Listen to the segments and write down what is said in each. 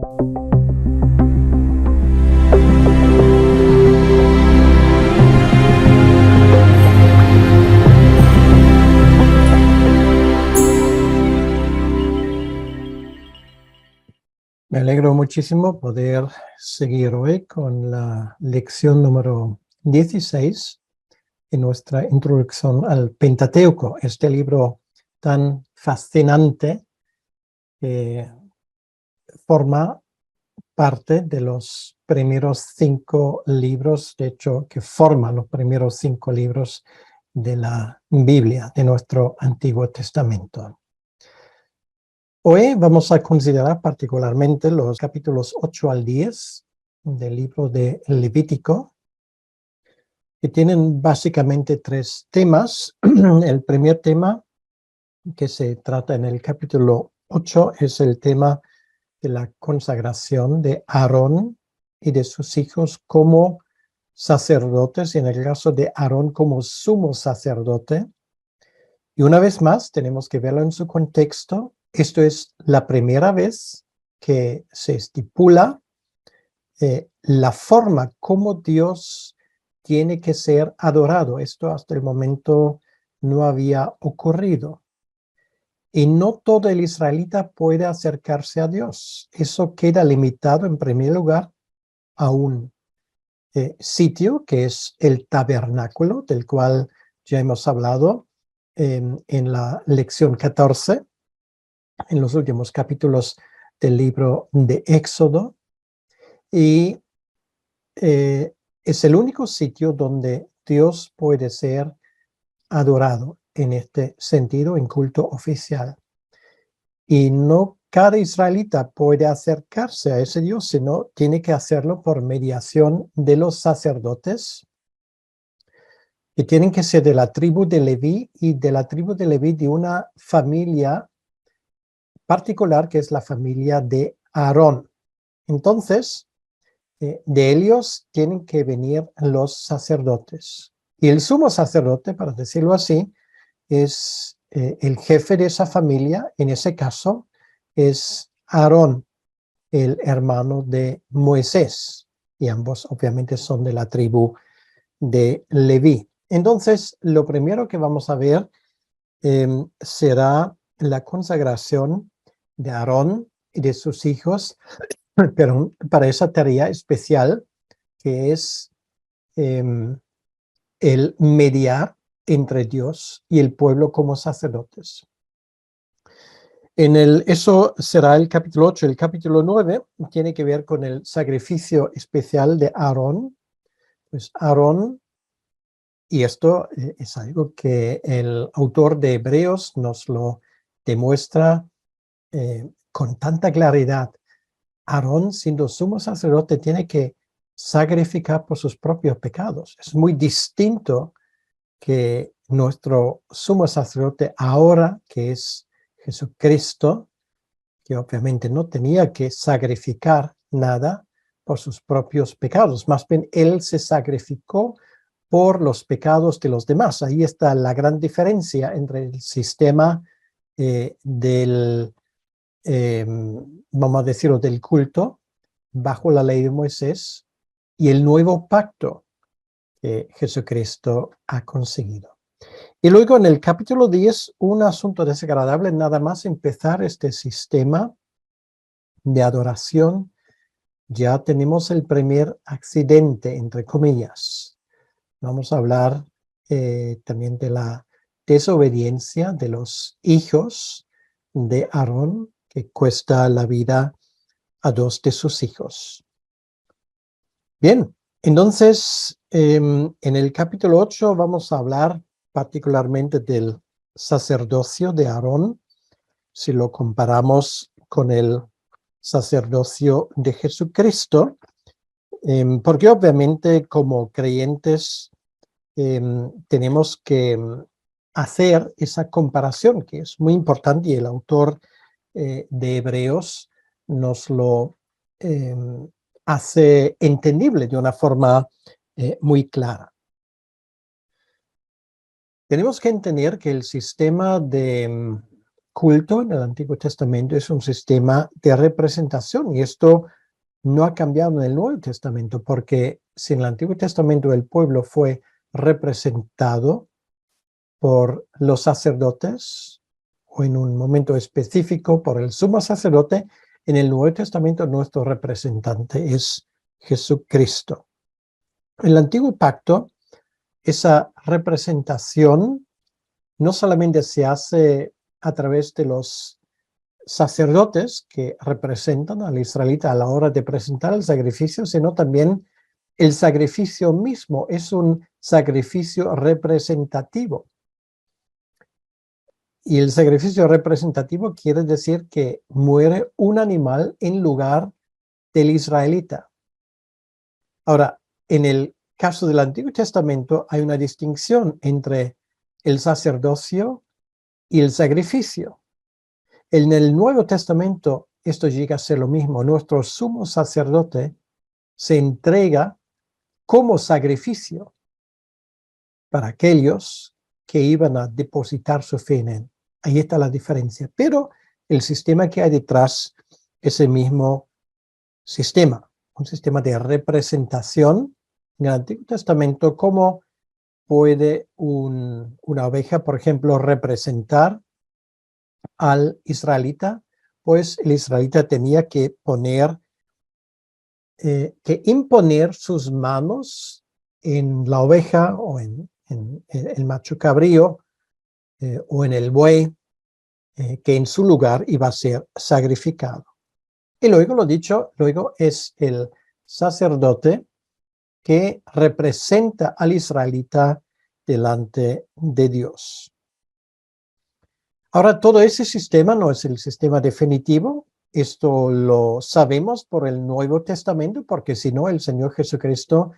Me alegro muchísimo poder seguir hoy con la lección número 16 en nuestra introducción al Pentateuco, este libro tan fascinante que forma parte de los primeros 5 libros, de hecho, que forman los primeros 5 libros de la Biblia, de nuestro Antiguo Testamento. Hoy vamos a considerar particularmente los capítulos 8 al 10 del libro de Levítico, que tienen básicamente 3 temas. El primer tema que se trata en el capítulo 8 es el tema de la consagración de Aarón y de sus hijos como sacerdotes, y en el caso de Aarón como sumo sacerdote. Y una vez más, tenemos que verlo en su contexto. Esto es la primera vez que se estipula la forma como Dios tiene que ser adorado. Esto hasta el momento no había ocurrido. Y no todo el israelita puede acercarse a Dios. Eso queda limitado, en primer lugar, a un sitio que es el tabernáculo, del cual ya hemos hablado en la lección 14, en los últimos capítulos del libro de Éxodo. Y es el único sitio donde Dios puede ser adorado en este sentido, en culto oficial. Y no cada israelita puede acercarse a ese Dios, sino tiene que hacerlo por mediación de los sacerdotes, que tienen que ser de la tribu de Leví, y de la tribu de Leví de una familia particular, que es la familia de Aarón. Entonces, de ellos tienen que venir los sacerdotes. Y el sumo sacerdote, para decirlo así, es el jefe de esa familia. En ese caso es Aarón, el hermano de Moisés, y ambos obviamente son de la tribu de Leví. Entonces, lo primero que vamos a ver será la consagración de Aarón y de sus hijos, pero para esa tarea especial que es el mediar entre Dios y el pueblo como sacerdotes. Eso será el capítulo 8. El capítulo 9 tiene que ver con el sacrificio especial de Aarón. Pues Aarón, y esto es algo que el autor de Hebreos nos lo demuestra con tanta claridad. Aarón, siendo sumo sacerdote, tiene que sacrificar por sus propios pecados. Es muy distinto que nuestro sumo sacerdote ahora, que es Jesucristo, que obviamente no tenía que sacrificar nada por sus propios pecados. Más bien, él se sacrificó por los pecados de los demás. Ahí está la gran diferencia entre el sistema vamos a decirlo, del culto bajo la ley de Moisés y el nuevo pacto que Jesucristo ha conseguido. Y luego en el capítulo 10, un asunto desagradable, nada más empezar este sistema de adoración, ya tenemos el primer accidente, entre comillas. Vamos a hablar también de la desobediencia de los hijos de Aarón, que cuesta la vida a 2 de sus hijos. Bien, entonces en el capítulo 8 vamos a hablar particularmente del sacerdocio de Aarón, si lo comparamos con el sacerdocio de Jesucristo, porque obviamente como creyentes tenemos que hacer esa comparación, que es muy importante, y el autor de Hebreos nos lo hace entendible de una forma muy clara. Tenemos que entender que el sistema de culto en el Antiguo Testamento es un sistema de representación y esto no ha cambiado en el Nuevo Testamento, porque si en el Antiguo Testamento el pueblo fue representado por los sacerdotes o en un momento específico por el sumo sacerdote, en el Nuevo Testamento nuestro representante es Jesucristo. En el Antiguo Pacto, esa representación no solamente se hace a través de los sacerdotes que representan al israelita a la hora de presentar el sacrificio, sino también el sacrificio mismo es un sacrificio representativo. Y el sacrificio representativo quiere decir que muere un animal en lugar del israelita. Ahora, en el caso del Antiguo Testamento hay una distinción entre el sacerdocio y el sacrificio. En el Nuevo Testamento esto llega a ser lo mismo. Nuestro sumo sacerdote se entrega como sacrificio para aquellos que iban a depositar su fe en él. Ahí está la diferencia. Pero el sistema que hay detrás es el mismo sistema, un sistema de representación en el Antiguo Testamento. ¿Cómo puede una oveja, por ejemplo, representar al israelita? Pues el israelita tenía que imponer sus manos en la oveja o en el macho cabrío o en el buey que en su lugar iba a ser sacrificado. Y luego, lo dicho, luego es el sacerdote que representa al israelita delante de Dios. Ahora, todo ese sistema no es el sistema definitivo. Esto lo sabemos por el Nuevo Testamento, porque si no, el Señor Jesucristo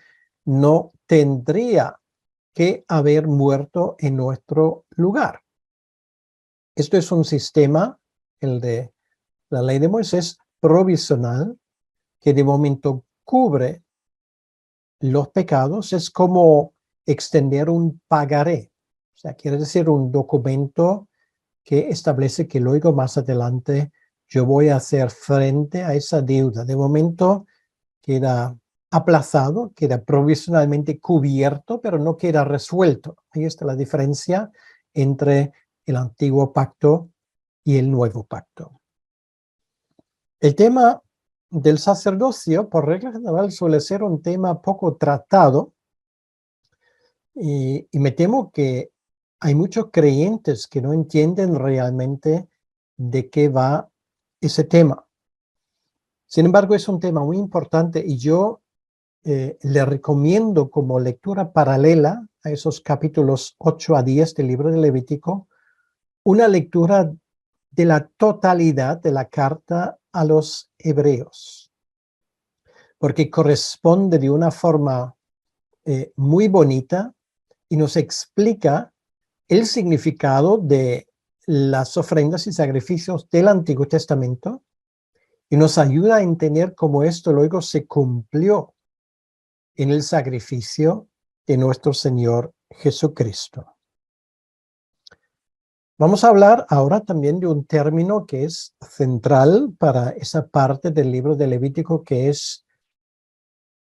no tendría que haber muerto en nuestro lugar. Esto es un sistema, el de la ley de Moisés, provisional, que de momento cubre los pecados. Es como extender un pagaré. O sea, quiere decir un documento que establece que luego más adelante yo voy a hacer frente a esa deuda. De momento queda aplazado, queda provisionalmente cubierto, pero no queda resuelto. Ahí está la diferencia entre el antiguo pacto y el nuevo pacto. El tema del sacerdocio, por regla general, suele ser un tema poco tratado y me temo que hay muchos creyentes que no entienden realmente de qué va ese tema. Sin embargo, es un tema muy importante y yo le recomiendo como lectura paralela a esos capítulos 8 a 10 del libro de Levítico, una lectura de la totalidad de la carta a los hebreos, porque corresponde de una forma muy bonita y nos explica el significado de las ofrendas y sacrificios del Antiguo Testamento y nos ayuda a entender cómo esto luego se cumplió en el sacrificio de nuestro Señor Jesucristo. Vamos a hablar ahora también de un término que es central para esa parte del libro de Levítico, que es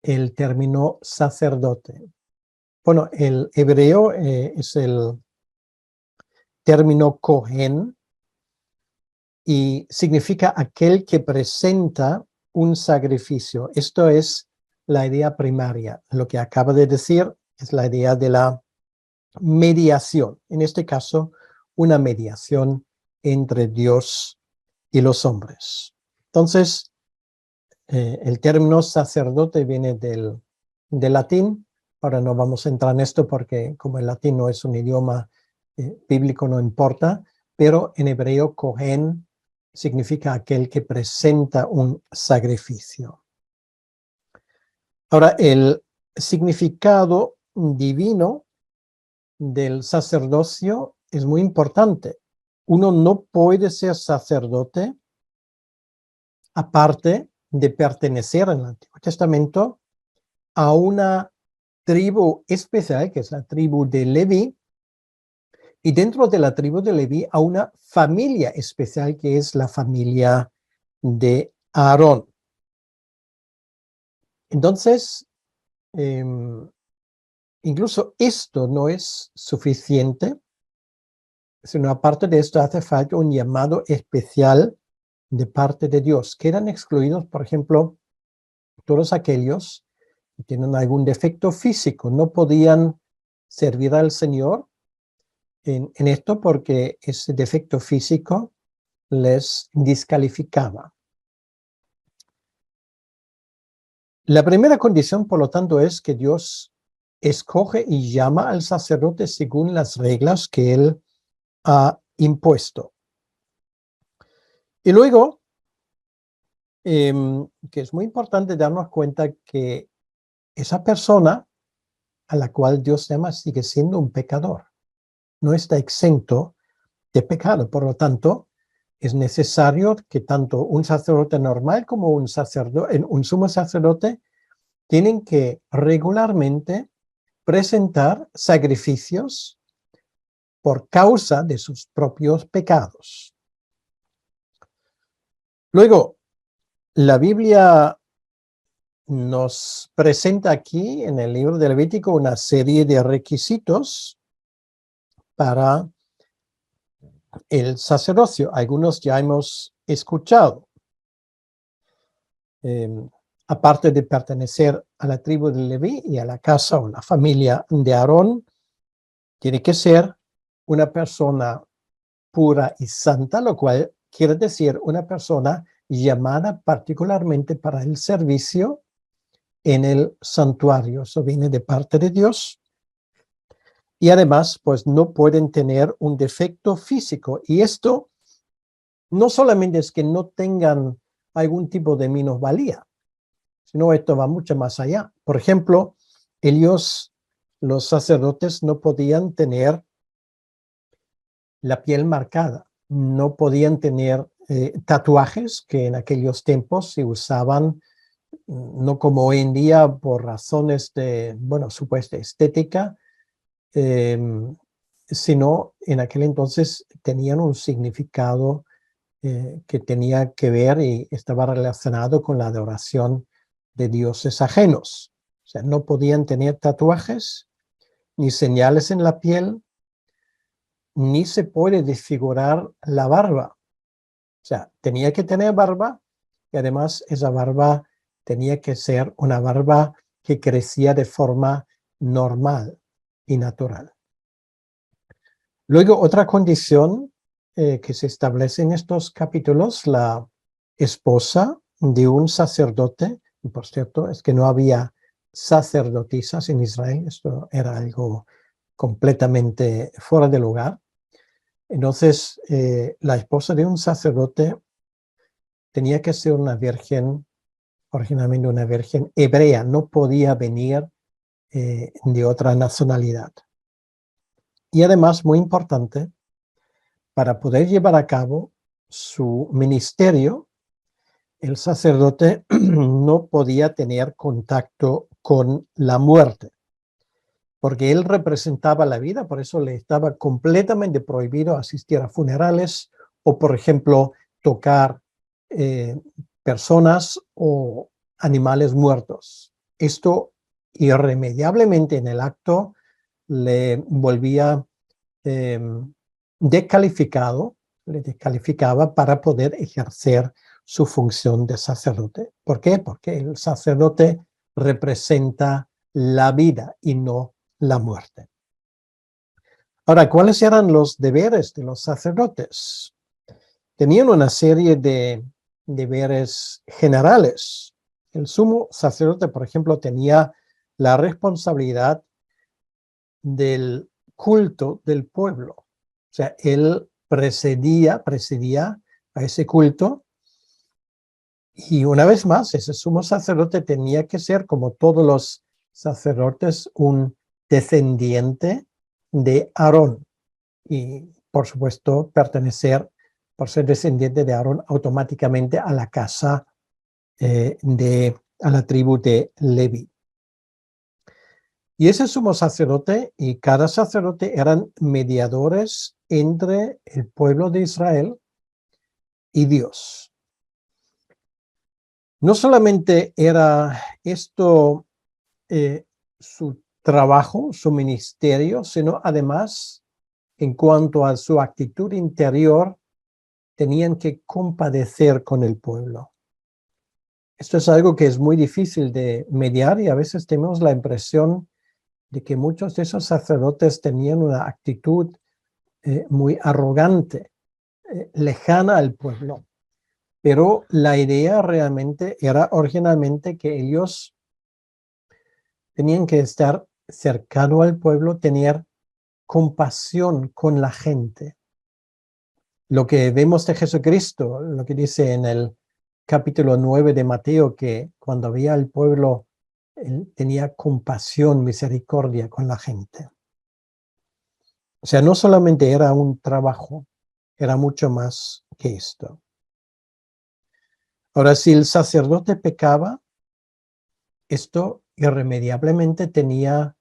el término sacerdote. Bueno, el hebreo es el término Cohen y significa aquel que presenta un sacrificio. Esto es la idea primaria. Lo que acaba de decir es la idea de la mediación. En este caso, una mediación entre Dios y los hombres. Entonces, el término sacerdote viene del latín. Ahora no vamos a entrar en esto porque como el latín no es un idioma bíblico, no importa, pero en hebreo, Cohen significa aquel que presenta un sacrificio. Ahora, el significado divino del sacerdocio es muy importante. Uno no puede ser sacerdote aparte de pertenecer en el Antiguo Testamento a una tribu especial, que es la tribu de Leví, y dentro de la tribu de Leví a una familia especial que es la familia de Aarón. Entonces, incluso esto no es suficiente, sino aparte de esto hace falta un llamado especial de parte de Dios. Quedan excluidos, por ejemplo, todos aquellos que tienen algún defecto físico. No podían servir al Señor en esto porque ese defecto físico les descalificaba. La primera condición, por lo tanto, es que Dios escoge y llama al sacerdote según las reglas que Él ha impuesto. Y luego, que es muy importante darnos cuenta que esa persona a la cual Dios llama sigue siendo un pecador. No está exento de pecado. Por lo tanto, es necesario que tanto un sacerdote normal como un sumo sacerdote tienen que regularmente presentar sacrificios por causa de sus propios pecados. Luego, la Biblia nos presenta aquí en el libro de Levítico una serie de requisitos para el sacerdocio. Algunos ya hemos escuchado. Aparte de pertenecer a la tribu de Leví y a la casa o la familia de Aarón, tiene que ser una persona pura y santa, lo cual quiere decir una persona llamada particularmente para el servicio en el santuario. Eso viene de parte de Dios. Y además, pues no pueden tener un defecto físico. Y esto no solamente es que no tengan algún tipo de minusvalía, sino esto va mucho más allá. Por ejemplo, ellos, los sacerdotes, no podían tener la piel marcada, no podían tener tatuajes que en aquellos tiempos se usaban, no como hoy en día por razones de, bueno, supuesta estética, sino en aquel entonces tenían un significado que tenía que ver y estaba relacionado con la adoración de dioses ajenos. O sea, no podían tener tatuajes, ni señales en la piel, ni se puede desfigurar la barba. O sea, tenía que tener barba y además esa barba tenía que ser una barba que crecía de forma normal y natural. Luego, otra condición que se establece en estos capítulos, la esposa de un sacerdote, y por cierto, es que no había sacerdotisas en Israel, esto era algo completamente fuera de lugar. Entonces, la esposa de un sacerdote tenía que ser una virgen, originalmente una virgen hebrea, no podía venir de otra nacionalidad. Y además, muy importante, para poder llevar a cabo su ministerio, el sacerdote no podía tener contacto con la muerte, porque él representaba la vida, por eso le estaba completamente prohibido asistir a funerales o, por ejemplo, tocar personas o animales muertos. Esto irremediablemente en el acto le volvía descalificado, le descalificaba para poder ejercer su función de sacerdote. ¿Por qué? Porque el sacerdote representa la vida y no la muerte. Ahora, ¿cuáles eran los deberes de los sacerdotes? Tenían una serie de deberes generales. El sumo sacerdote, por ejemplo, tenía la responsabilidad del culto del pueblo. O sea, él presidía a ese culto. Y una vez más, ese sumo sacerdote tenía que ser, como todos los sacerdotes, un descendiente de Aarón. Y, por supuesto, pertenecer, por ser descendiente de Aarón, automáticamente a la casa a la tribu de Leví. Y ese sumo sacerdote y cada sacerdote eran mediadores entre el pueblo de Israel y Dios. No solamente era esto su trabajo, su ministerio, sino además, en cuanto a su actitud interior, tenían que compadecer con el pueblo. Esto es algo que es muy difícil de mediar y a veces tenemos la impresión de que muchos de esos sacerdotes tenían una actitud muy arrogante, lejana al pueblo. Pero la idea realmente era originalmente que ellos tenían que estar cercano al pueblo, tener compasión con la gente. Lo que vemos de Jesucristo, lo que dice en el capítulo 9 de Mateo, que cuando veía al pueblo, él tenía compasión, misericordia con la gente. O sea, no solamente era un trabajo, era mucho más que esto. Ahora, si el sacerdote pecaba, esto irremediablemente tenía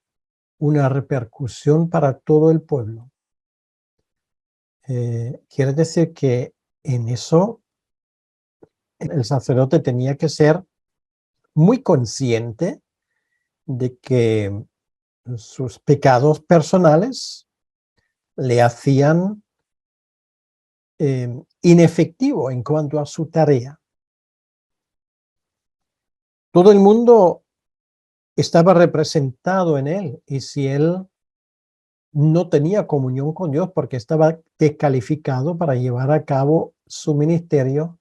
una repercusión para todo el pueblo. Quiere decir que en eso el sacerdote tenía que ser muy consciente de que sus pecados personales le hacían inefectivo en cuanto a su tarea. Todo el mundo estaba representado en él y si él no tenía comunión con Dios porque estaba descalificado para llevar a cabo su ministerio,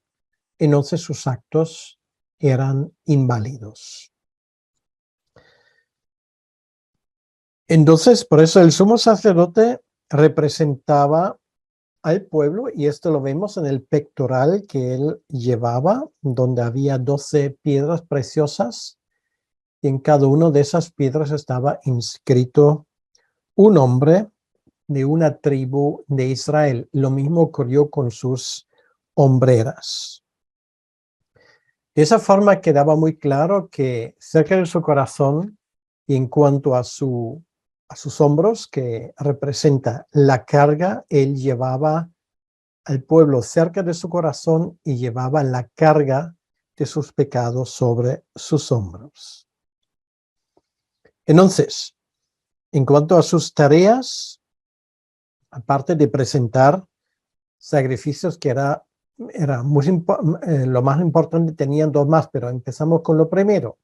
entonces sus actos eran inválidos. Entonces, por eso el sumo sacerdote representaba al pueblo y esto lo vemos en el pectoral que él llevaba, donde había 12 piedras preciosas y en cada una de esas piedras estaba inscrito un hombre de una tribu de Israel. Lo mismo ocurrió con sus hombreras. De esa forma quedaba muy claro que cerca de su corazón y en cuanto a sus hombros, que representa la carga, él llevaba al pueblo cerca de su corazón y llevaba la carga de sus pecados sobre sus hombros. Entonces, en cuanto a sus tareas, aparte de presentar sacrificios que era lo más importante, tenían dos más, pero empezamos con lo primero.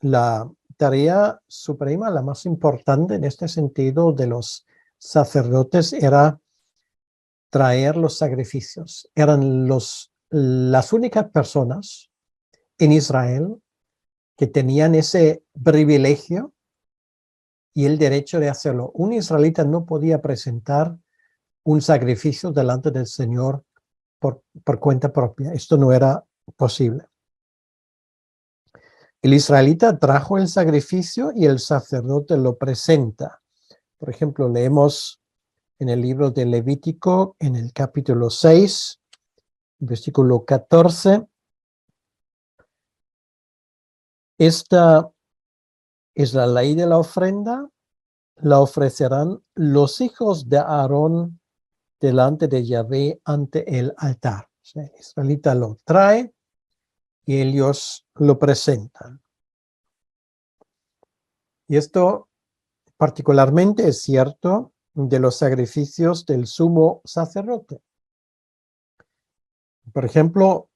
La tarea suprema, la más importante en este sentido de los sacerdotes era traer los sacrificios. Eran las únicas personas en Israel que tenían ese privilegio y el derecho de hacerlo. Un israelita no podía presentar un sacrificio delante del Señor por cuenta propia. Esto no era posible. El israelita trajo el sacrificio y el sacerdote lo presenta. Por ejemplo, leemos en el libro de Levítico, en el capítulo 6, versículo 14. Esta es la ley de la ofrenda. La ofrecerán los hijos de Aarón delante de Yahvé ante el altar. O sea, el israelita lo trae y ellos lo presentan. Y esto particularmente es cierto de los sacrificios del sumo sacerdote. Por ejemplo,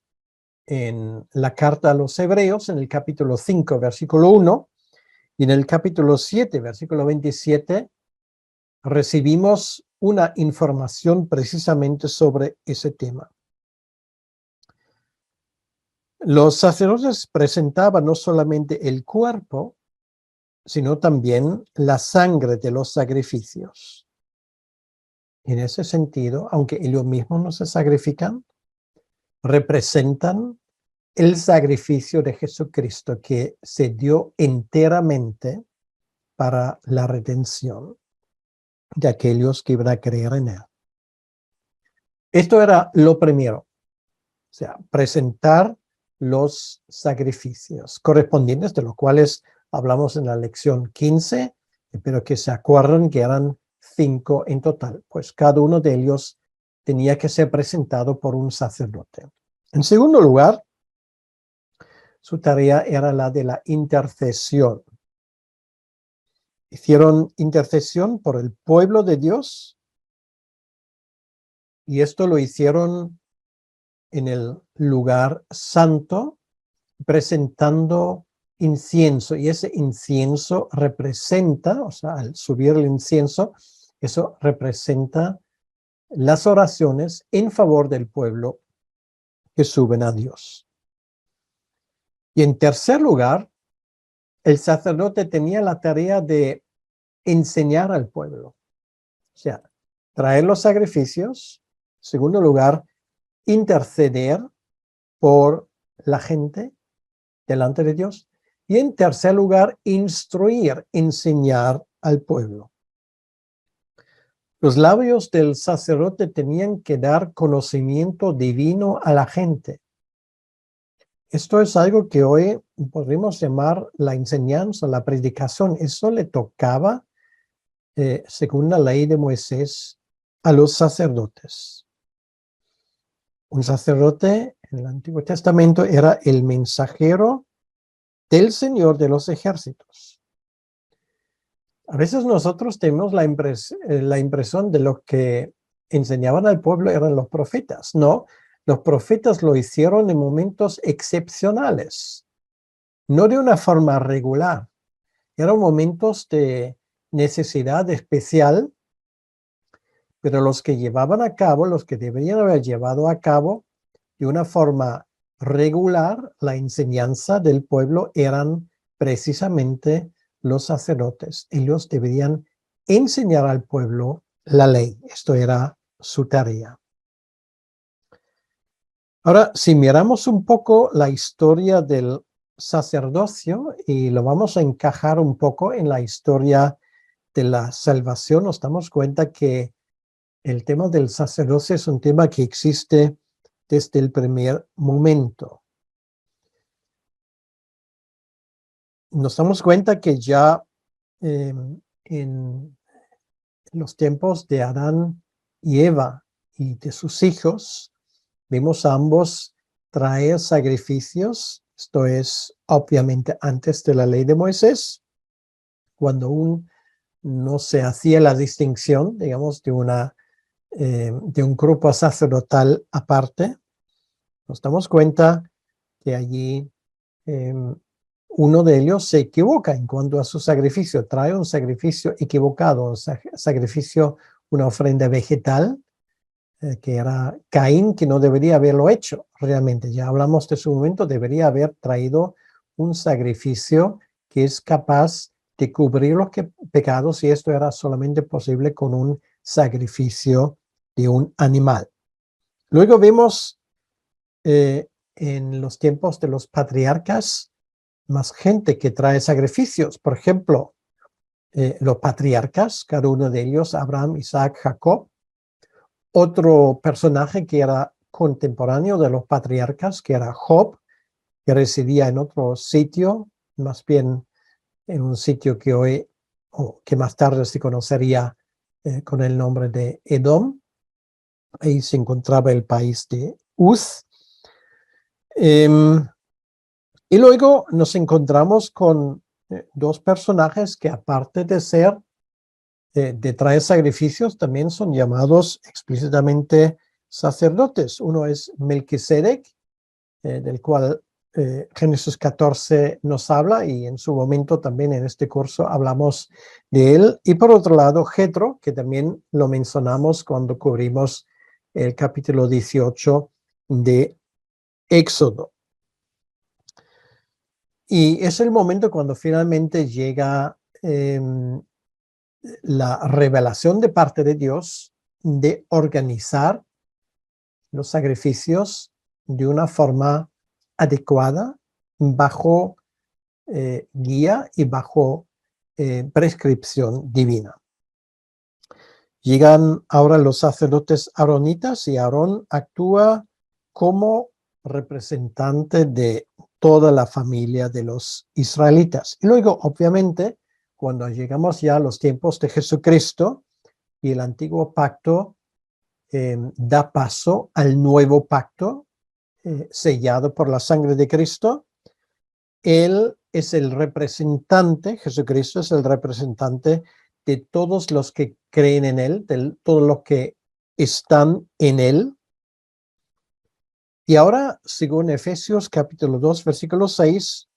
en la carta a los Hebreos, en el capítulo 5, versículo 1, y en el capítulo 7, versículo 27, recibimos una información precisamente sobre ese tema. Los sacerdotes presentaban no solamente el cuerpo, sino también la sangre de los sacrificios. En ese sentido, aunque ellos mismos no se sacrifican, representan el sacrificio de Jesucristo que se dio enteramente para la redención de aquellos que iban a creer en él. Esto era lo primero, o sea, presentar los sacrificios correspondientes, de los cuales hablamos en la lección 15, pero que se acuerdan que eran 5 en total, pues cada uno de ellos tenía que ser presentado por un sacerdote. En segundo lugar, su tarea era la de la intercesión. Hicieron intercesión por el pueblo de Dios y esto lo hicieron en el lugar santo, presentando incienso, y ese incienso representa, o sea, al subir el incienso, eso representa las oraciones en favor del pueblo que suben a Dios. Y en tercer lugar, el sacerdote tenía la tarea de enseñar al pueblo, o sea, traer los sacrificios. En segundo lugar, interceder por la gente delante de Dios. Y en tercer lugar, instruir, enseñar al pueblo. Los labios del sacerdote tenían que dar conocimiento divino a la gente. Esto es algo que hoy podríamos llamar la enseñanza, la predicación. Eso le tocaba, según la ley de Moisés, a los sacerdotes. Un sacerdote en el Antiguo Testamento era el mensajero del Señor de los ejércitos. A veces nosotros tenemos la impresión de lo que enseñaban al pueblo eran los profetas. No, los profetas lo hicieron en momentos excepcionales, no de una forma regular. Eran momentos de necesidad especial, pero los que llevaban a cabo, los que deberían haber llevado a cabo de una forma regular la enseñanza del pueblo eran precisamente los sacerdotes. Ellos deberían enseñar al pueblo la ley. Esto era su tarea. Ahora, si miramos un poco la historia del sacerdocio y lo vamos a encajar un poco en la historia de la salvación, nos damos cuenta que el tema del sacerdocio es un tema que existe desde el primer momento. Nos damos cuenta que ya en los tiempos de Adán y Eva y de sus hijos, vimos a ambos traer sacrificios. Esto es obviamente antes de la ley de Moisés, cuando aún no se hacía la distinción, digamos, de un grupo sacerdotal aparte. Nos damos cuenta que allí uno de ellos se equivoca en cuanto a su sacrificio, trae un sacrificio equivocado, un sacrificio, una ofrenda vegetal, que era Caín, que no debería haberlo hecho realmente. Ya hablamos de su momento, debería haber traído un sacrificio que es capaz de cubrir los pecados, y esto era solamente posible con un sacrificio de un animal. Luego vemos en los tiempos de los patriarcas más gente que trae sacrificios. Por ejemplo, los patriarcas, cada uno de ellos, Abraham, Isaac, Jacob. Otro personaje que era contemporáneo de los patriarcas, que era Job, que residía en otro sitio, más bien en un sitio que hoy, o que más tarde se conocería con el nombre de Edom. Ahí se encontraba el país de Uz. Y luego nos encontramos con dos personajes que, aparte de ser de traer sacrificios, también son llamados explícitamente sacerdotes. Uno es Melquisedec, del cual Génesis 14 nos habla, y en su momento también en este curso hablamos de él. Y por otro lado, Jetro, que también lo mencionamos cuando cubrimos el capítulo 18 de Éxodo. Y es el momento cuando finalmente llega la revelación de parte de Dios de organizar los sacrificios de una forma adecuada, bajo guía y bajo prescripción divina. Llegan ahora los sacerdotes aaronitas, y Aarón actúa como representante de toda la familia de los israelitas. Y luego, obviamente, cuando llegamos ya a los tiempos de Jesucristo y el antiguo pacto da paso al nuevo pacto sellado por la sangre de Cristo, Él es el representante, Jesucristo es el representante de todos los que creen en Él, de todos los que están en Él. Y ahora, según Efesios capítulo 2, versículo 6,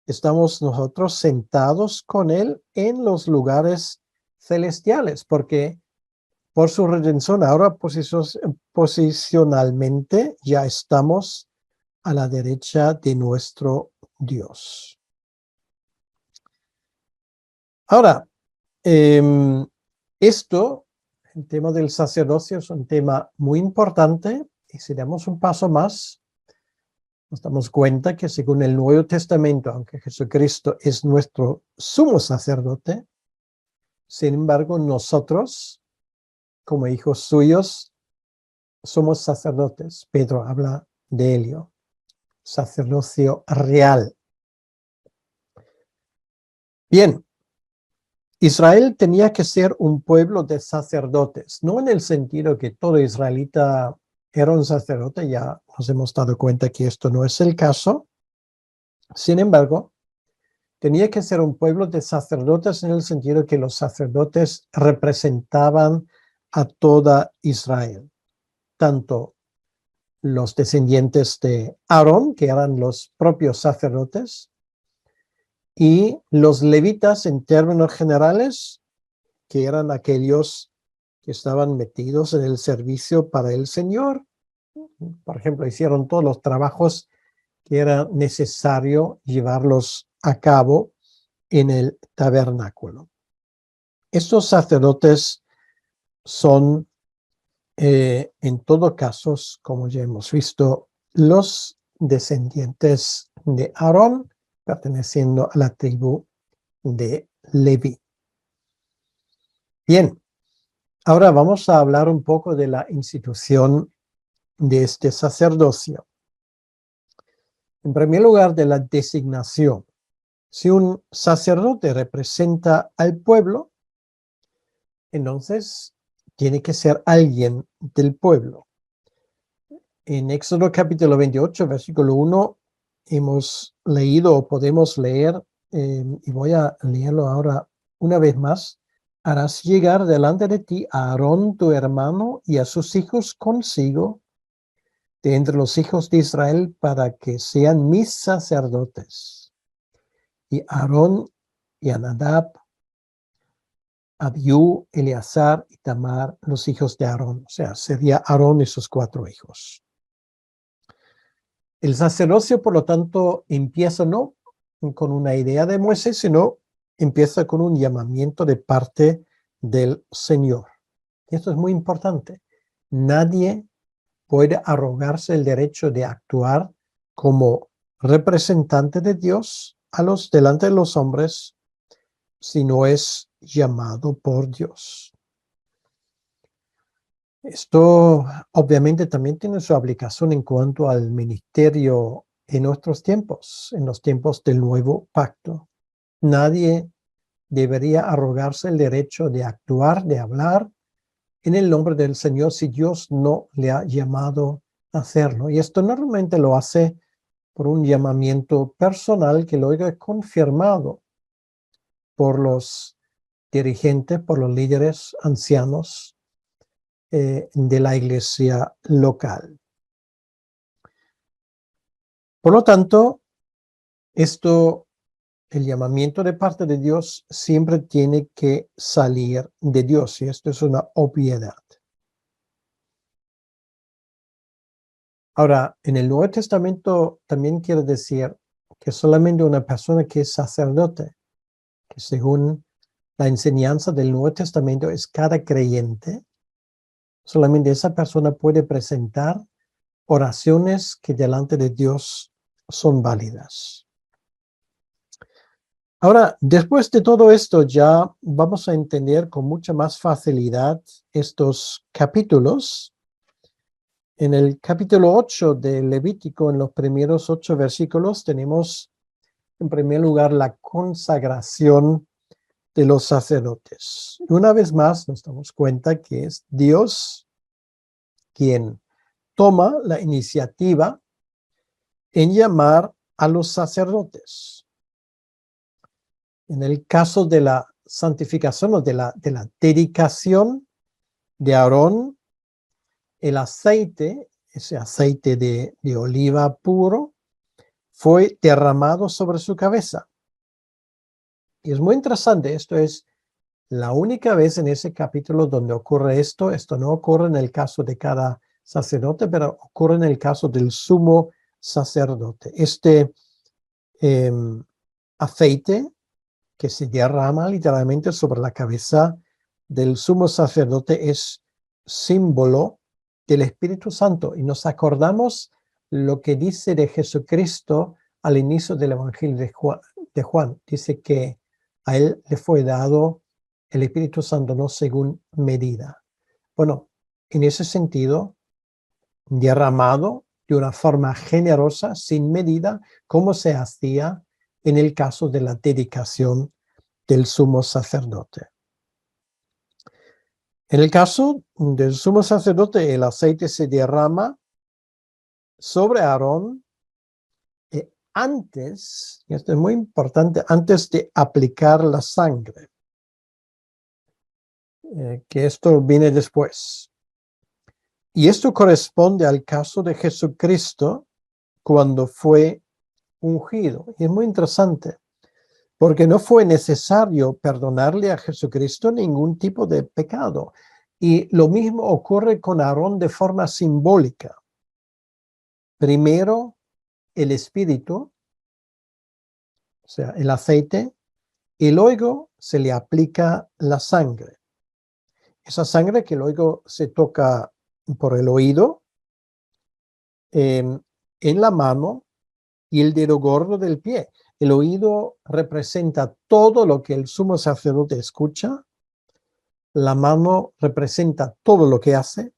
estamos nosotros sentados con Él en los lugares celestiales, porque por su redención ahora posicionalmente ya estamos a la derecha de nuestro Dios. Ahora, esto, el tema del sacerdocio, es un tema muy importante, y si damos un paso más, nos damos cuenta que según el Nuevo Testamento, aunque Jesucristo es nuestro sumo sacerdote, sin embargo, nosotros, como hijos suyos, somos sacerdotes. Pedro habla de ello, sacerdocio real. Bien, Israel tenía que ser un pueblo de sacerdotes, no en el sentido que todo israelita era un sacerdote, ya nos hemos dado cuenta que esto no es el caso. Sin embargo, tenía que ser un pueblo de sacerdotes en el sentido que los sacerdotes representaban a toda Israel, tanto los descendientes de Aarón, que eran los propios sacerdotes, y los levitas en términos generales, que eran aquellos que estaban metidos en el servicio para el Señor. Por ejemplo, hicieron todos los trabajos que era necesario llevarlos a cabo en el tabernáculo. Estos sacerdotes son, en todo caso, como ya hemos visto, los descendientes de Aarón, perteneciendo a la tribu de Leví. Bien, ahora vamos a hablar un poco de la institución de este sacerdocio. En primer lugar, de la designación. Si un sacerdote representa al pueblo, entonces tiene que ser alguien del pueblo. En Éxodo capítulo 28, versículo 1, hemos leído o podemos leer, y voy a leerlo ahora una vez más. Harás llegar delante de ti a Aarón tu hermano y a sus hijos consigo de entre los hijos de Israel para que sean mis sacerdotes. Y Aarón y a Nadab, Abiú, Eleazar y Tamar, los hijos de Aarón. O sea, sería Aarón y sus 4 hijos. El sacerdocio, por lo tanto, empieza no con una idea de Moisés, sino empieza con un llamamiento de parte del Señor. Y esto es muy importante. Nadie puede arrogarse el derecho de actuar como representante de Dios delante de los hombres si no es llamado por Dios. Esto obviamente también tiene su aplicación en cuanto al ministerio en nuestros tiempos, en los tiempos del nuevo pacto. Nadie debería arrogarse el derecho de actuar, de hablar en el nombre del Señor si Dios no le ha llamado a hacerlo. Y esto normalmente lo hace por un llamamiento personal que luego es confirmado por los dirigentes, por los líderes ancianos de la iglesia local. Por lo tanto, el llamamiento de parte de Dios siempre tiene que salir de Dios, y esto es una obviedad. Ahora, en el Nuevo Testamento también quiere decir que solamente una persona que es sacerdote, que según la enseñanza del Nuevo Testamento es cada creyente, solamente esa persona puede presentar oraciones que delante de Dios son válidas. Ahora, después de todo esto, ya vamos a entender con mucha más facilidad estos capítulos En el capítulo 8 de Levítico, en los primeros 8 versículos, tenemos en primer lugar la consagración de los sacerdotes. Una vez más nos damos cuenta que es Dios quien toma la iniciativa en llamar a los sacerdotes. En el caso de la santificación o de la dedicación de Aarón, el aceite, ese aceite de oliva puro, fue derramado sobre su cabeza. Y es muy interesante, esto es la única vez en ese capítulo donde ocurre esto. Esto no ocurre en el caso de cada sacerdote, pero ocurre en el caso del sumo sacerdote. Este aceite que se derrama literalmente sobre la cabeza del sumo sacerdote es símbolo del Espíritu Santo. Y nos acordamos lo que dice de Jesucristo al inicio del Evangelio de Juan. Dice que a él le fue dado el Espíritu Santo no según medida. Bueno, en ese sentido, derramado de una forma generosa, sin medida, como se hacía en el caso de la dedicación del sumo sacerdote. En el caso del sumo sacerdote, el aceite se derrama sobre Aarón antes, y esto es muy importante, antes de aplicar la sangre, que esto viene después. Y esto corresponde al caso de Jesucristo cuando fue ungido. Y es muy interesante, porque no fue necesario perdonarle a Jesucristo ningún tipo de pecado. Y lo mismo ocurre con Aarón de forma simbólica. Primero el espíritu, o sea, el aceite, y luego se le aplica la sangre. Esa sangre que luego se toca por el oído, en la mano y el dedo gordo del pie. El oído representa todo lo que el sumo sacerdote escucha. La mano representa todo lo que hace.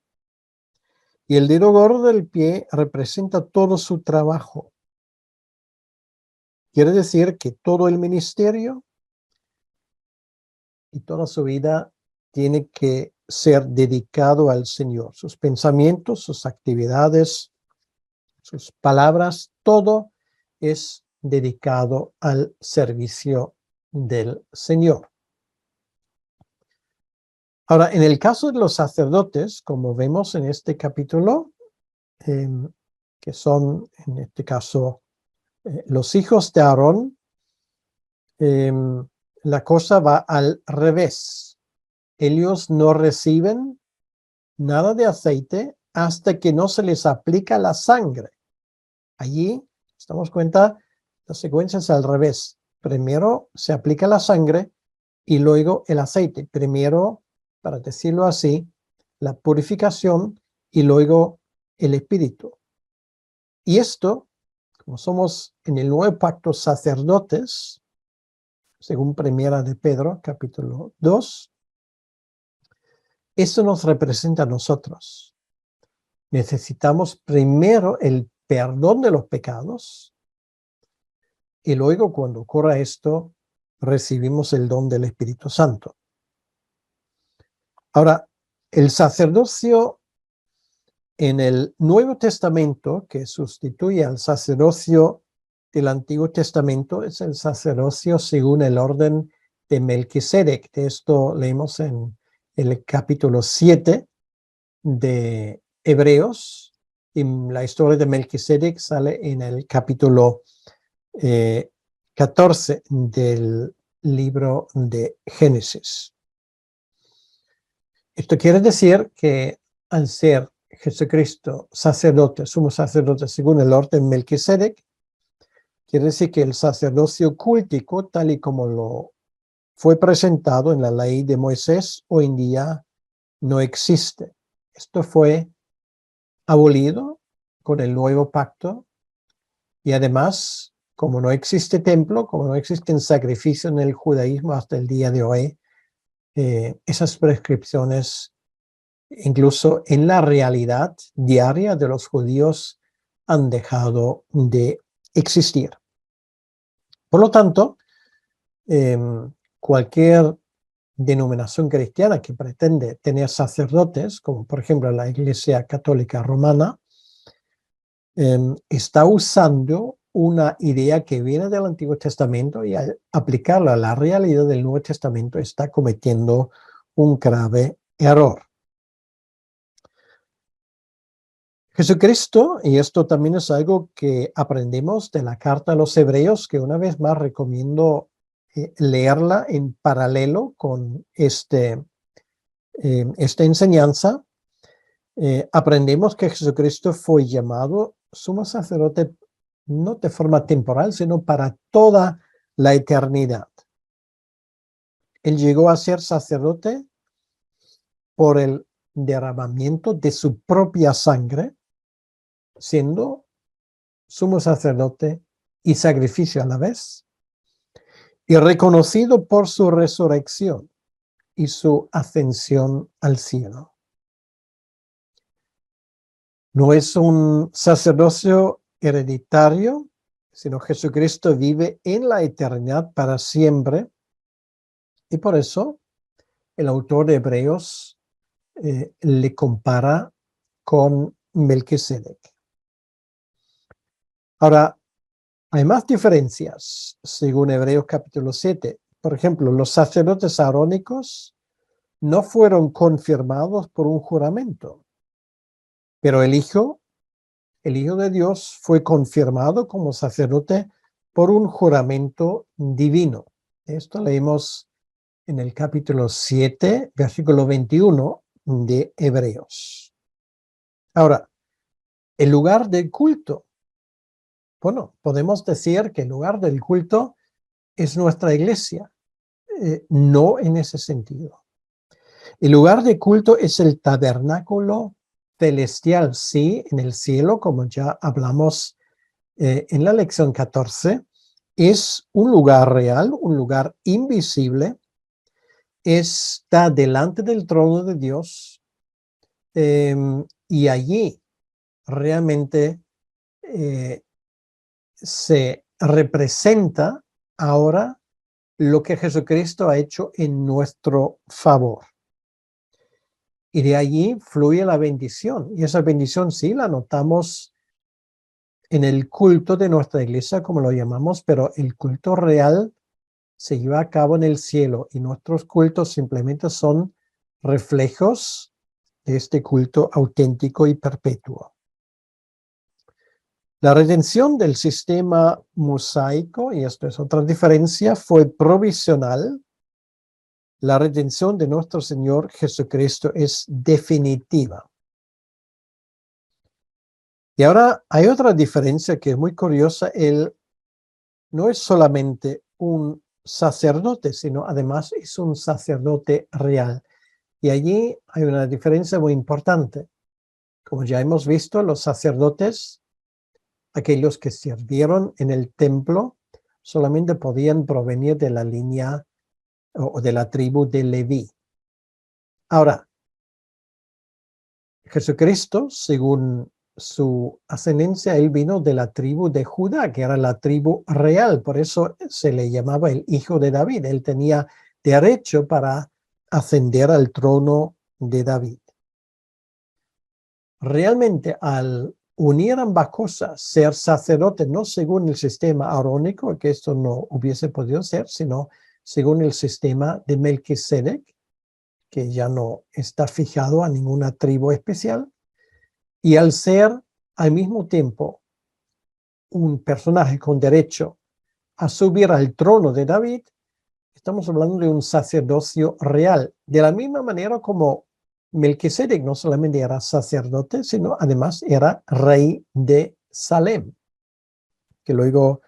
Y el dedo gordo del pie representa todo su trabajo. Quiere decir que todo el ministerio y toda su vida tiene que ser dedicado al Señor. Sus pensamientos, sus actividades, sus palabras, todo es dedicado al servicio del Señor. Ahora, en el caso de los sacerdotes, como vemos en este capítulo, que son en este caso los hijos de Aarón, la cosa va al revés. Ellos no reciben nada de aceite hasta que no se les aplica la sangre. Allí nos damos cuenta, la secuencia es al revés. Primero se aplica la sangre y luego el aceite. Primero, para decirlo así, la purificación y luego el espíritu. Y esto, como somos en el nuevo pacto sacerdotes, según Primera de Pedro, capítulo 2, esto nos representa a nosotros. Necesitamos primero el perdón de los pecados y luego cuando ocurra esto, recibimos el don del Espíritu Santo. Ahora, el sacerdocio en el Nuevo Testamento, que sustituye al sacerdocio del Antiguo Testamento, es el sacerdocio según el orden de Melquisedec. De esto leemos en el capítulo 7 de Hebreos, y la historia de Melquisedec sale en el capítulo 14 del libro de Génesis. Esto quiere decir que al ser Jesucristo sacerdote, sumo sacerdote según el orden Melquisedec, quiere decir que el sacerdocio cultico, tal y como lo fue presentado en la ley de Moisés, hoy en día no existe. Esto fue abolido con el nuevo pacto y además, como no existe templo, como no existen sacrificios en el judaísmo hasta el día de hoy, esas prescripciones incluso en la realidad diaria de los judíos, han dejado de existir. Por lo tanto, cualquier denominación cristiana que pretende tener sacerdotes, como por ejemplo la Iglesia Católica Romana, está usando una idea que viene del Antiguo Testamento y al aplicarla a la realidad del Nuevo Testamento está cometiendo un grave error. Jesucristo, y esto también es algo que aprendemos de la carta a los Hebreos, que una vez más recomiendo leerla en paralelo con esta enseñanza, aprendemos que Jesucristo fue llamado sumo sacerdote no de forma temporal, sino para toda la eternidad. Él llegó a ser sacerdote por el derramamiento de su propia sangre, siendo sumo sacerdote y sacrificio a la vez, y reconocido por su resurrección y su ascensión al cielo. No es un sacerdocio hereditario, sino Jesucristo vive en la eternidad para siempre, y por eso el autor de Hebreos le compara con Melquisedec. Ahora, hay más diferencias según Hebreos capítulo 7. Por ejemplo, los sacerdotes arónicos no fueron confirmados por un juramento, pero el Hijo de Dios fue confirmado como sacerdote por un juramento divino. Esto leímos en el capítulo 7, versículo 21 de Hebreos. Ahora, el lugar del culto. Bueno, podemos decir que el lugar del culto es nuestra iglesia. No en ese sentido. El lugar de culto es el tabernáculo celestial, sí, en el cielo, como ya hablamos en la lección 14. Es un lugar real, un lugar invisible. Está delante del trono de Dios y allí realmente se representa ahora lo que Jesucristo ha hecho en nuestro favor. Y de allí fluye la bendición. Y esa bendición sí la notamos en el culto de nuestra iglesia, como lo llamamos, pero el culto real se lleva a cabo en el cielo y nuestros cultos simplemente son reflejos de este culto auténtico y perpetuo. La redención del sistema mosaico, y esto es otra diferencia, fue provisional. La redención de nuestro Señor Jesucristo es definitiva. Y ahora hay otra diferencia que es muy curiosa. Él no es solamente un sacerdote, sino además es un sacerdote real. Y allí hay una diferencia muy importante. Como ya hemos visto, los sacerdotes, aquellos que sirvieron en el templo, solamente podían provenir de la línea o de la tribu de Leví. Ahora, Jesucristo, según su ascendencia, él vino de la tribu de Judá, que era la tribu real, por eso se le llamaba el hijo de David. Él tenía derecho para ascender al trono de David. Realmente, al unir ambas cosas, ser sacerdote no según el sistema arónico, que esto no hubiese podido ser, sino según el sistema de Melquisedec, que ya no está fijado a ninguna tribu especial, y al ser al mismo tiempo un personaje con derecho a subir al trono de David, estamos hablando de un sacerdocio real, de la misma manera como Melquisedec no solamente era sacerdote, sino además era rey de Salem, que luego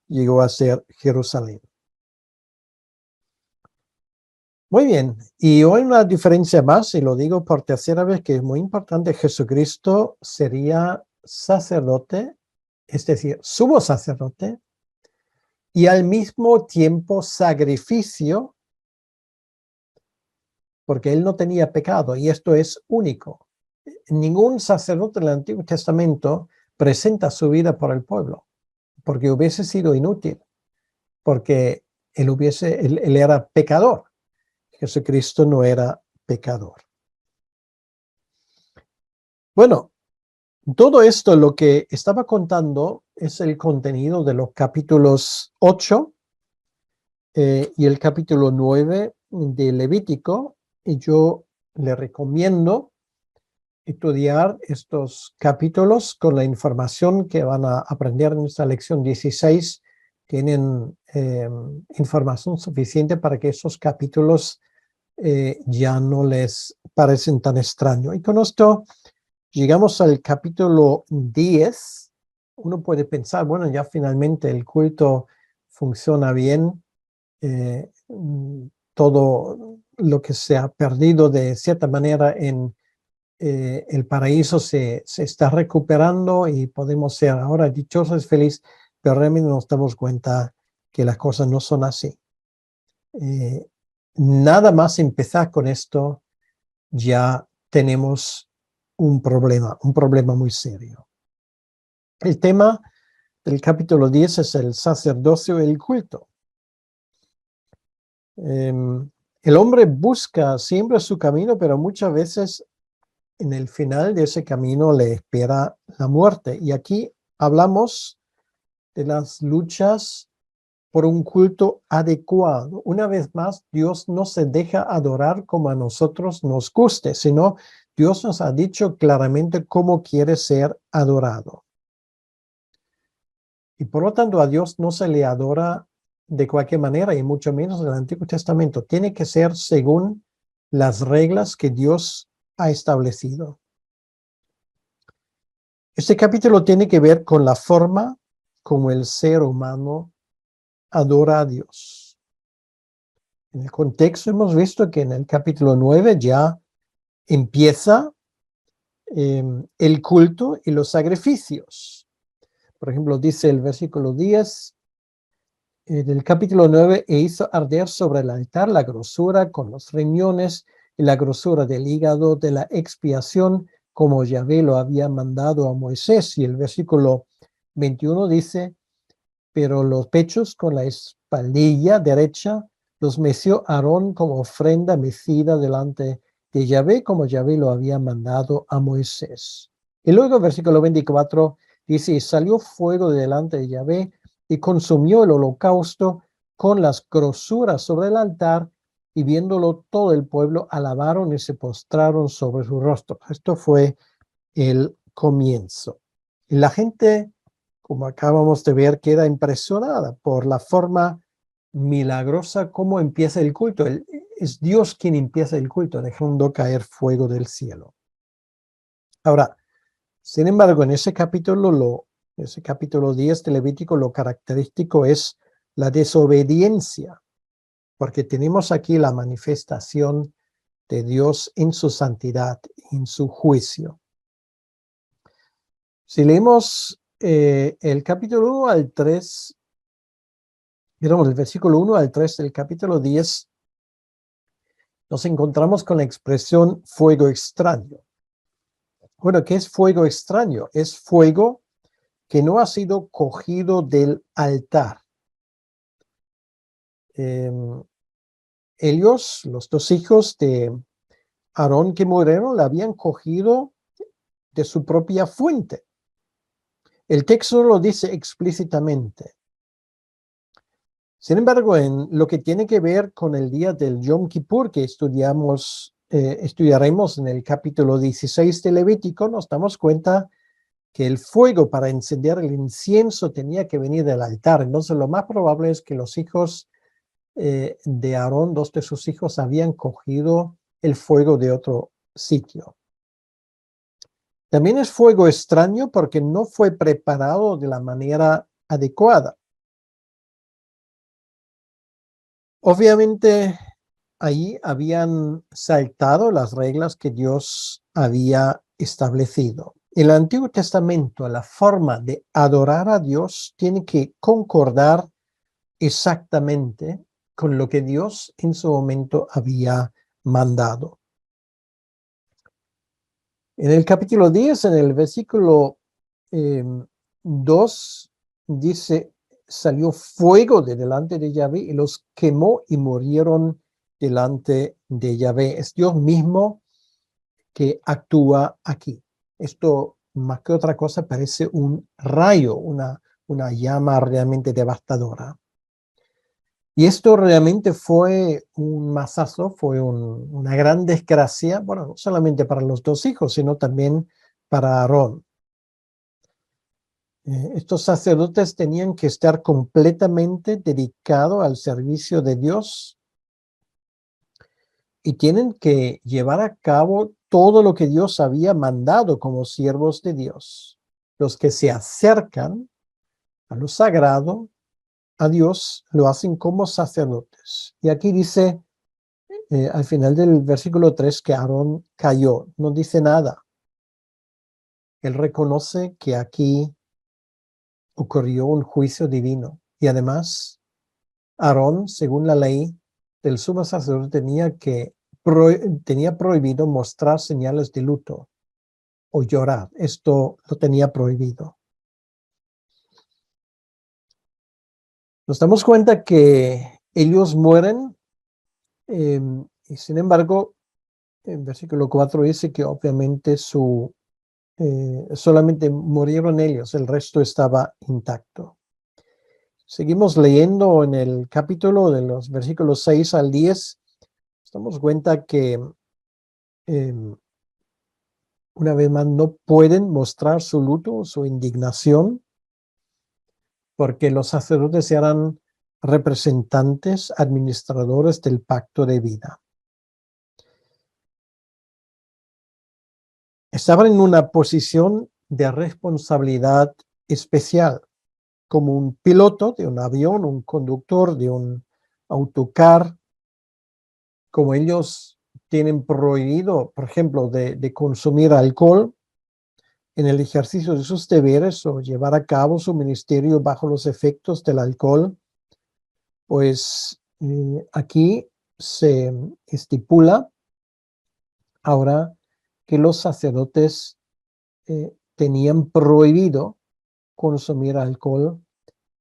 llegó a ser Jerusalén. Muy bien, y hoy una diferencia más, y lo digo por tercera vez que es muy importante, Jesucristo sería sacerdote, es decir, sumo sacerdote, y al mismo tiempo sacrificio porque él no tenía pecado, y esto es único. Ningún sacerdote del Antiguo Testamento presenta su vida por el pueblo, porque hubiese sido inútil, porque él era pecador. Jesucristo no era pecador. Bueno, todo esto, lo que estaba contando, es el contenido de los capítulos 8 y el capítulo 9 de Levítico, y yo le recomiendo estudiar estos capítulos con la información que van a aprender en esta lección 16. Tienen información suficiente para que esos capítulos ya no les parecen tan extraños. Y con esto llegamos al capítulo 10. Uno puede pensar, bueno, ya finalmente el culto funciona bien. Todo lo que se ha perdido de cierta manera en el paraíso se está recuperando y podemos ser ahora dichosos, felices, pero realmente nos damos cuenta que las cosas no son así. Nada más empezar con esto, ya tenemos un problema muy serio. El tema del capítulo 10 es el sacerdocio y el culto. El hombre busca siempre su camino, pero muchas veces en el final de ese camino le espera la muerte. Y aquí hablamos de las luchas por un culto adecuado. Una vez más, Dios no se deja adorar como a nosotros nos guste, sino Dios nos ha dicho claramente cómo quiere ser adorado. Y por lo tanto, a Dios no se le adora de cualquier manera, y mucho menos en el Antiguo Testamento. Tiene que ser según las reglas que Dios ha establecido. Este capítulo tiene que ver con la forma como el ser humano adora a Dios. En el contexto hemos visto que en el capítulo 9 ya empieza el culto y los sacrificios. Por ejemplo, dice el versículo 10 del capítulo 9, e hizo arder sobre el altar la grosura con los riñones y la grosura del hígado de la expiación, como Yahvé lo había mandado a Moisés. Y el versículo 21 dice, pero los pechos con la espaldilla derecha los meció Aarón como ofrenda mecida delante de Yahvé, como Yahvé lo había mandado a Moisés. Y luego, versículo 24, dice, y salió fuego de delante de Yahvé y consumió el holocausto con las grosuras sobre el altar, y viéndolo todo el pueblo alabaron y se postraron sobre su rostro. Esto fue el comienzo. Y la gente, como acabamos de ver, queda impresionada por la forma milagrosa como empieza el culto. Es Dios quien empieza el culto, dejando caer fuego del cielo. Ahora, sin embargo, en ese capítulo 10 de Levítico, lo característico es la desobediencia, porque tenemos aquí la manifestación de Dios en su santidad, en su juicio. Si leemos el capítulo 1 al 3, el versículo 1 al 3 del capítulo 10, nos encontramos con la expresión fuego extraño. Bueno, ¿qué es fuego extraño? Es fuego que no ha sido cogido del altar. Ellos, los dos hijos de Aarón que murieron, la habían cogido de su propia fuente. El texto lo dice explícitamente. Sin embargo, en lo que tiene que ver con el día del Yom Kippur, que estudiaremos en el capítulo 16 de Levítico, nos damos cuenta que el fuego para encender el incienso tenía que venir del altar. Entonces, lo más probable es que los hijos de Aarón, dos de sus hijos, habían cogido el fuego de otro sitio. También es fuego extraño porque no fue preparado de la manera adecuada. Obviamente, ahí habían saltado las reglas que Dios había establecido. En el Antiguo Testamento, la forma de adorar a Dios tiene que concordar exactamente con lo que Dios en su momento había mandado. En el capítulo 10, en el versículo 2, dice, salió fuego de delante de Yahvé y los quemó y murieron delante de Yahvé. Es Dios mismo que actúa aquí. Esto, más que otra cosa, parece un rayo, una llama realmente devastadora. Y esto realmente fue un masazo, fue una gran desgracia, bueno, no solamente para los dos hijos, sino también para Aarón. Estos sacerdotes tenían que estar completamente dedicados al servicio de Dios y tienen que llevar a cabo todo lo que Dios había mandado como siervos de Dios. Los que se acercan a lo sagrado, a Dios, lo hacen como sacerdotes. Y aquí dice, al final del versículo 3, que Aarón cayó. No dice nada. Él reconoce que aquí ocurrió un juicio divino. Y además, Aarón, según la ley del sumo sacerdote, tenía prohibido mostrar señales de luto o llorar. Esto lo tenía prohibido. Nos damos cuenta que ellos mueren y sin embargo, en versículo 4 dice que obviamente solamente murieron ellos, el resto estaba intacto. Seguimos leyendo en el capítulo de los versículos 6 al 10. Nos damos cuenta que una vez más no pueden mostrar su luto, su indignación, porque los sacerdotes eran representantes, administradores del pacto de vida. Estaban en una posición de responsabilidad especial, como un piloto de un avión, un conductor de un autocar, como ellos tienen prohibido, por ejemplo, de consumir alcohol en el ejercicio de sus deberes o llevar a cabo su ministerio bajo los efectos del alcohol, pues aquí se estipula ahora que los sacerdotes tenían prohibido consumir alcohol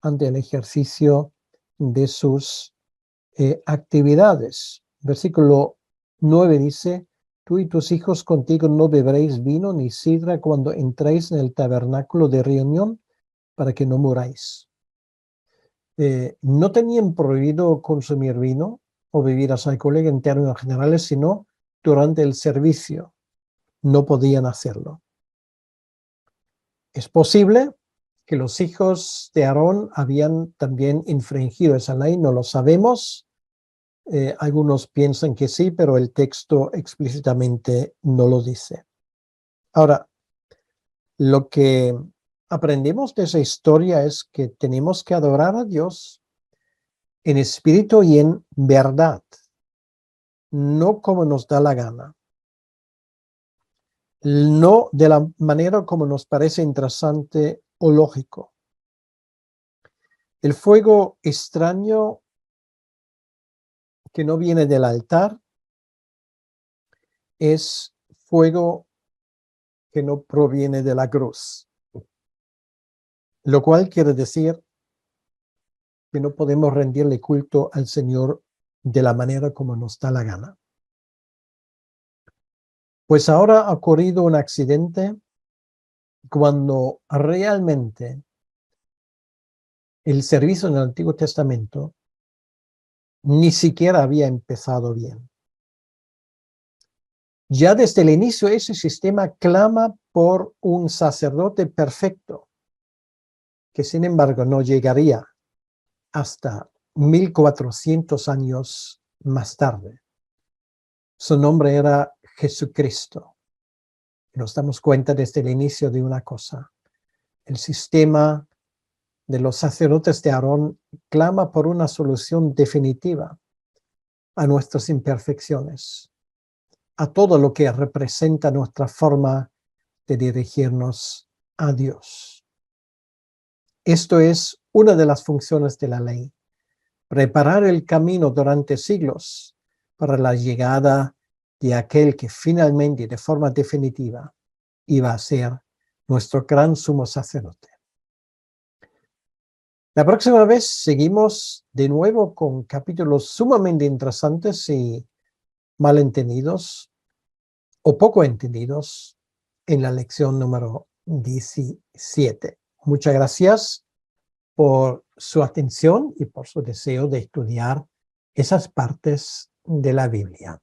ante el ejercicio de sus actividades. Versículo 9 dice, tú y tus hijos contigo no beberéis vino ni sidra cuando entréis en el tabernáculo de reunión para que no muráis. No tenían prohibido consumir vino o bebidas alcohólicas en términos generales, sino durante el servicio. No podían hacerlo. Es posible que los hijos de Aarón habían también infringido esa ley, no lo sabemos. Algunos piensan que sí, pero el texto explícitamente no lo dice. Ahora, lo que aprendemos de esa historia es que tenemos que adorar a Dios en espíritu y en verdad, no como nos da la gana, no de la manera como nos parece interesante o lógico. El fuego extraño que no viene del altar es fuego que no proviene de la cruz, lo cual quiere decir que no podemos rendirle culto al Señor de la manera como nos da la gana. Pues ahora ha ocurrido un accidente cuando realmente el servicio en el Antiguo Testamento ni siquiera había empezado bien. Ya desde el inicio ese sistema clama por un sacerdote perfecto, que sin embargo no llegaría hasta 1400 años más tarde. Su nombre era Jesucristo. Nos damos cuenta desde el inicio de una cosa. El sistema de los sacerdotes de Aarón clama por una solución definitiva a nuestras imperfecciones, a todo lo que representa nuestra forma de dirigirnos a Dios. Esto es una de las funciones de la ley, preparar el camino durante siglos para la llegada de aquel que finalmente, de forma definitiva, iba a ser nuestro gran sumo sacerdote. La próxima vez seguimos de nuevo con capítulos sumamente interesantes y malentendidos o poco entendidos en la lección número 17. Muchas gracias por su atención y por su deseo de estudiar esas partes de la Biblia.